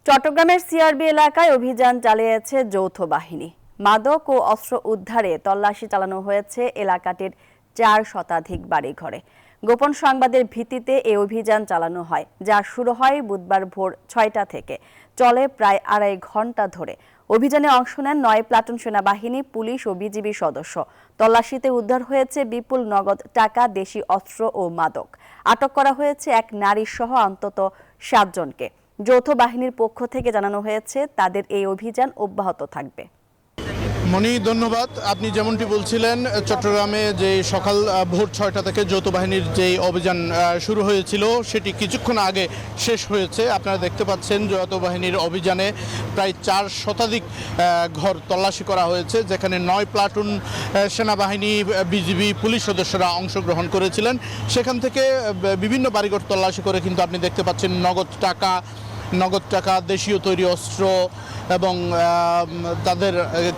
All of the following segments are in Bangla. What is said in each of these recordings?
চট্টগ্রামের সিআরবি এলাকায় অভিযান চালিয়েছে যৌথ বাহিনী। মাদক ও অস্ত্র উদ্ধারে তল্লাশি চালানো হয়েছে এলাকাটির ৪ শতাধিক বাড়িঘরে। গোপন সংবাদের ভিত্তিতে এই অভিযান চালানো হয়, যা শুরু হয় বুধবার ভোর ৬টা থেকে, চলে প্রায় ২.৫ ঘন্টা ধরে। অভিযানে অংশ নেন ৯ প্লাটুন সেনাবাহিনী, পুলিশ ও বিজিবি সদস্য। তল্লাশিতে উদ্ধার হয়েছে বিপুল নগদ টাকা, দেশি অস্ত্র ও মাদক। আটক করা হয়েছে এক নারী সহ অন্তত ৭ জনকে। যৌথ বাহিনীর পক্ষ থেকে জানানো হয়েছে তাদের এই অভিযান অব্যাহত থাকবে। মনি, ধন্যবাদ। আপনি যেমনটি বলছিলেন, চট্টগ্রামে যে সকাল ভোর ৬টা থেকে যৌথ বাহিনীর যে অভিযান শুরু হয়েছিল সেটি কিছুক্ষণ আগে শেষ হয়েছে। আপনারা দেখতে পাচ্ছেন যৌথ বাহিনীর অভিযানে প্রায় ৪ শতাধিক ঘর তল্লাশি করা হয়েছে, যেখানে ৯ প্লাটুন সেনাবাহিনী, বিজিবি, পুলিশ সদস্যরা অংশগ্রহণ করেছিলেন। সেখান থেকে বিভিন্ন বাড়িঘর তল্লাশি করে কিন্তু আপনি দেখতে পাচ্ছেন নগদ টাকা, দেশীয় তৈরি অস্ত্র এবং তাদের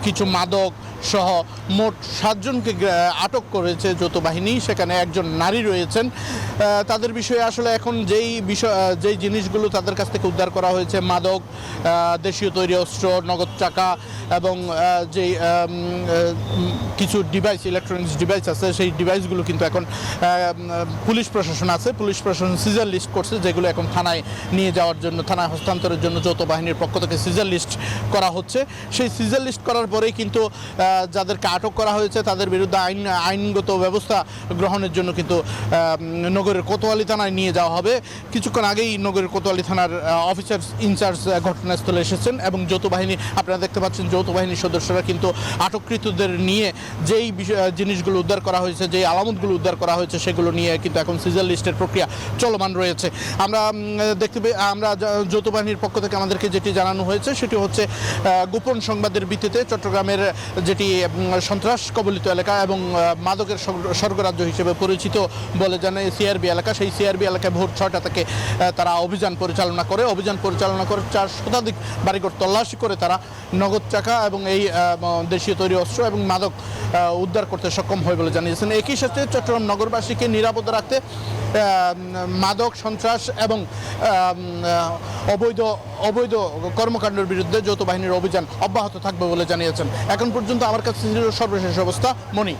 কিছু মাদক সহ মোট ৭ জনকে আটক করেছে যৌথ বাহিনী। সেখানে একজন নারী রয়েছেন। তাদের বিষয়ে আসলে এখন যেই জিনিসগুলো তাদের কাছ থেকে উদ্ধার করা হয়েছে, মাদক, দেশীয় তৈরি অস্ত্র, নগদ টাকা এবং যেই কিছু ডিভাইস, ইলেকট্রনিক্স ডিভাইস আছে, সেই ডিভাইসগুলো কিন্তু এখন পুলিশ প্রশাসন সিজার লিস্ট করছে, যেগুলো এখন থানায় নিয়ে যাওয়ার জন্য, থানায় হস্তান্তরের জন্য যৌথ বাহিনীর পক্ষ থেকে সিজার লিস্ট করা হচ্ছে। সেই সিজার লিস্ট করার পরেই কিন্তু যাদেরকে আটক করা হয়েছে তাদের বিরুদ্ধে আইনগত ব্যবস্থা গ্রহণের জন্য কিন্তু নগরের কোতোয়ালি থানায় নিয়ে যাওয়া হবে। কিছুক্ষণ আগেই নগরের কোতোয়ালি থানার অফিসার ইনচার্জ ঘটনাস্থলে এসেছেন এবং যৌথ বাহিনী, আপনারা দেখতে পাচ্ছেন যৌথ বাহিনীর সদস্যরা কিন্তু আটককৃতদের নিয়ে যেই জিনিসগুলো উদ্ধার করা হয়েছে, যেই আলামতগুলো উদ্ধার করা হয়েছে, সেগুলো নিয়ে কিন্তু এখন সিজার লিস্টের প্রক্রিয়া চলমান রয়েছে। আমরা যৌথ বাহিনীর পক্ষ থেকে আমাদেরকে যেটি জানানো হয়েছে সেটি হচ্ছে গোপন সংবাদের ভিত্তিতে চট্টগ্রামের যেটি সন্ত্রাস কবলিত এলাকা এবং মাদকের স্বর্গরাজ্য হিসেবে পরিচিত বলে জানে সিআরবি এলাকা, সেই সিআরবি এলাকায় ভোর ৬টা থেকে তারা অভিযান পরিচালনা করে ৪ শতাধিক বাড়িঘর তল্লাশি করে তারা নগদ টাকা এবং এই দেশীয় তৈরি অস্ত্র এবং মাদক উদ্ধার করতে সক্ষম হয় বলে জানিয়েছেন। একই সাথে চট্টগ্রাম নগরবাসীকে নিরাপদ রাখতে মাদক, সন্ত্রাস এবং অবৈধ কর্মকাণ্ডের বিরুদ্ধে যৌথ বাহিনীর অভিযান অব্যাহত থাকবে বলে জানিয়েছেন। এখন পর্যন্ত আমার কাছে ছিল সর্বশেষ অবস্থা। মনি।